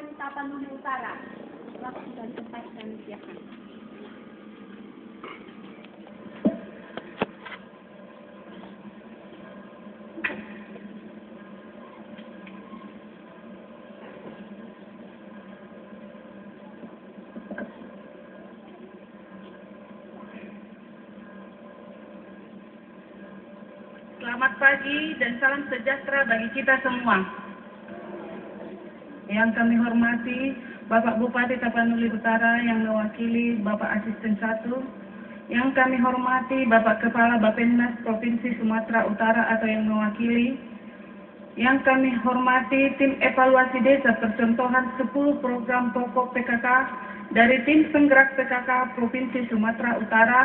Kabupaten Tapanuli Utara. Waktu dan tempat kami siapkan. Selamat pagi dan salam sejahtera bagi kita semua. Yang kami hormati Bapak Bupati Tapanuli Utara yang mewakili Bapak Asisten 1, yang kami hormati Bapak Kepala Bappenas Provinsi Sumatera Utara atau yang mewakili, yang kami hormati tim evaluasi desa percontohan 10 program pokok PKK dari tim penggerak PKK Provinsi Sumatera Utara,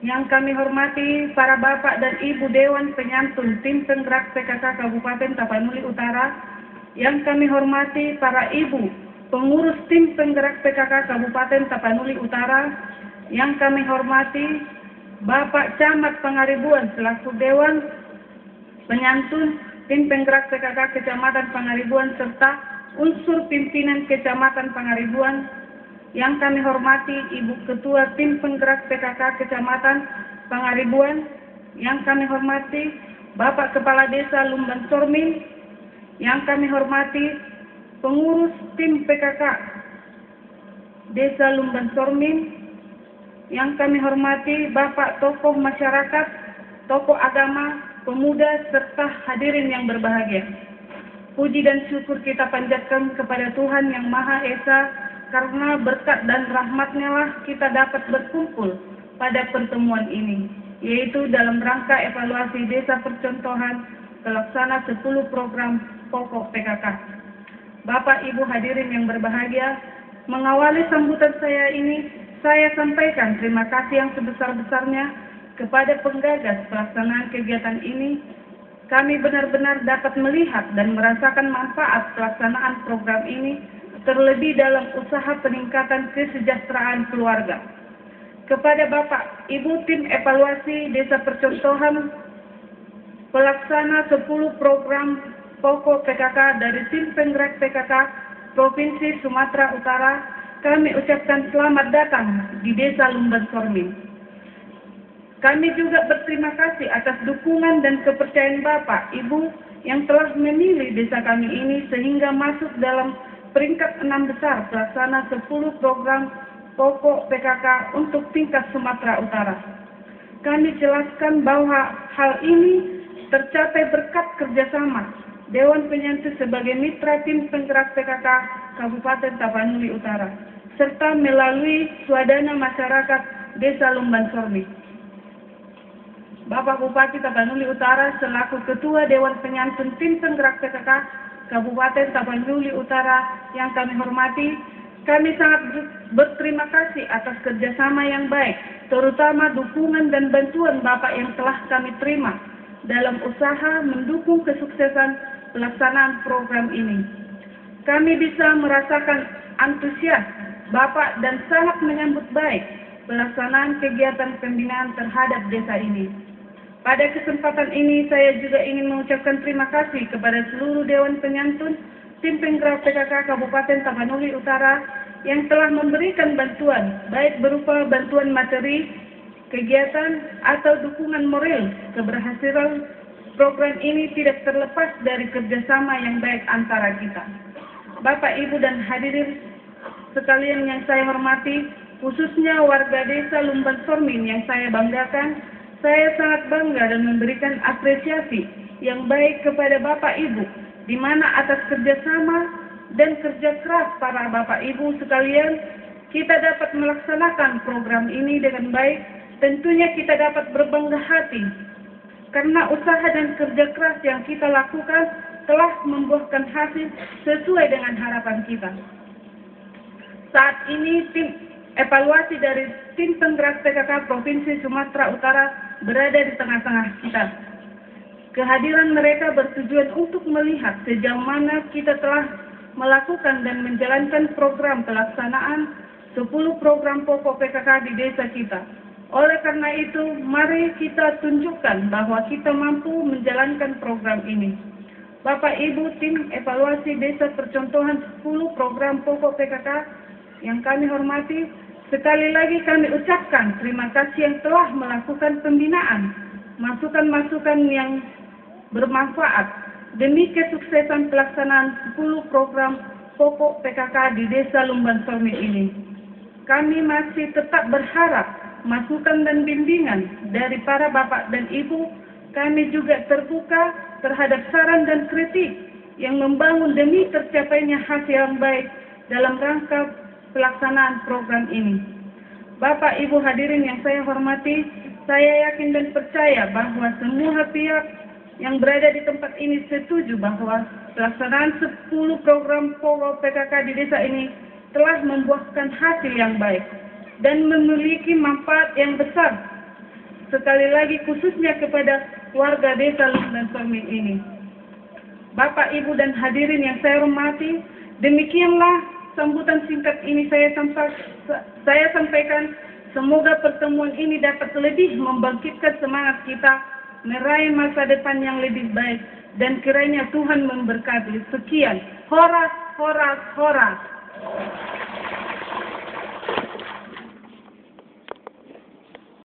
yang kami hormati para Bapak dan Ibu Dewan Penyantun tim penggerak PKK Kabupaten Tapanuli Utara, yang kami hormati para Ibu pengurus tim penggerak PKK Kabupaten Tapanuli Utara, yang kami hormati Bapak Camat Pangaribuan selaku Dewan Penyantun tim penggerak PKK Kecamatan Pangaribuan serta unsur pimpinan Kecamatan Pangaribuan, yang kami hormati Ibu Ketua Tim Penggerak PKK Kecamatan Pangaribuan, yang kami hormati Bapak Kepala Desa Lumban Sormin, yang kami hormati pengurus Tim PKK Desa Lumban Sormin, yang kami hormati Bapak tokoh masyarakat, tokoh agama, pemuda, serta hadirin yang berbahagia. Puji dan syukur kita panjatkan kepada Tuhan Yang Maha Esa, karena berkat dan rahmat-Nya lah kita dapat berkumpul pada pertemuan ini, yaitu dalam rangka evaluasi desa percontohan pelaksana 10 program pokok PKK. Bapak Ibu hadirin yang berbahagia, mengawali sambutan saya ini, saya sampaikan terima kasih yang sebesar-besarnya kepada penggagas pelaksanaan kegiatan ini. Kami benar-benar dapat melihat dan merasakan manfaat pelaksanaan program ini, terlebih dalam usaha peningkatan kesejahteraan keluarga. Kepada Bapak, Ibu tim evaluasi desa percontohan pelaksana 10 program pokok PKK dari tim penggerak PKK Provinsi Sumatera Utara, kami ucapkan selamat datang di Desa Lumban Sormin. Kami juga berterima kasih atas dukungan dan kepercayaan Bapak, Ibu yang telah memilih desa kami ini sehingga masuk dalam peringkat 6 besar pelaksana 10 program pokok PKK untuk tingkat Sumatera Utara. Kami jelaskan bahwa hal ini tercapai berkat kerjasama Dewan Penyantun sebagai mitra tim penggerak PKK Kabupaten Tapanuli Utara, serta melalui swadana masyarakat Desa Lumban Sormin. Bapak Bupati Tapanuli Utara selaku Ketua Dewan Penyantun tim penggerak PKK Kabupaten Tapanuli Utara yang kami hormati, kami sangat berterima kasih atas kerjasama yang baik, terutama dukungan dan bantuan Bapak yang telah kami terima dalam usaha mendukung kesuksesan pelaksanaan program ini. Kami bisa merasakan antusias Bapak dan sangat menyambut baik pelaksanaan kegiatan pembinaan terhadap desa ini. Pada kesempatan ini, saya juga ingin mengucapkan terima kasih kepada seluruh Dewan Penyantun tim penggerak PKK Kabupaten Tapanuli Utara yang telah memberikan bantuan, baik berupa bantuan materi, kegiatan, atau dukungan moral. Keberhasilan program ini tidak terlepas dari kerjasama yang baik antara kita. Bapak, Ibu, dan hadirin sekalian yang saya hormati, khususnya warga Desa Lumban Sormin yang saya banggakan, saya sangat bangga dan memberikan apresiasi yang baik kepada Bapak Ibu, di mana atas kerjasama dan kerja keras para Bapak Ibu sekalian, kita dapat melaksanakan program ini dengan baik. Tentunya kita dapat berbangga hati, karena usaha dan kerja keras yang kita lakukan telah membuahkan hasil sesuai dengan harapan kita. Saat ini tim evaluasi dari tim penggerak PKK Provinsi Sumatera Utara berada di tengah-tengah kita. Kehadiran mereka bertujuan untuk melihat sejauh mana kita telah melakukan dan menjalankan program pelaksanaan 10 program pokok PKK di desa kita. Oleh karena itu, mari kita tunjukkan bahwa kita mampu menjalankan program ini. Bapak Ibu tim evaluasi desa percontohan 10 program pokok PKK yang kami hormati, sekali lagi kami ucapkan terima kasih yang telah melakukan pembinaan, masukan-masukan yang bermanfaat demi kesuksesan pelaksanaan 10 program pokok PKK di Desa Lumban Sormi ini. Kami masih tetap berharap masukan dan bimbingan dari para Bapak dan Ibu. Kami juga terbuka terhadap saran dan kritik yang membangun demi tercapainya hasil yang baik dalam rangka pelaksanaan program ini. Bapak Ibu hadirin yang saya hormati, saya yakin dan percaya bahwa semua pihak yang berada di tempat ini setuju bahwa pelaksanaan 10 program pokok PKK di desa ini telah membuahkan hasil yang baik dan memiliki manfaat yang besar, sekali lagi khususnya kepada warga desa Lumban Sormi ini. Bapak, Ibu, dan hadirin yang saya hormati, demikianlah sambutan singkat ini saya sampaikan. Semoga pertemuan ini dapat lebih membangkitkan semangat kita meraih masa depan yang lebih baik, dan kiranya Tuhan memberkati. Sekian. Horas, horas, horas.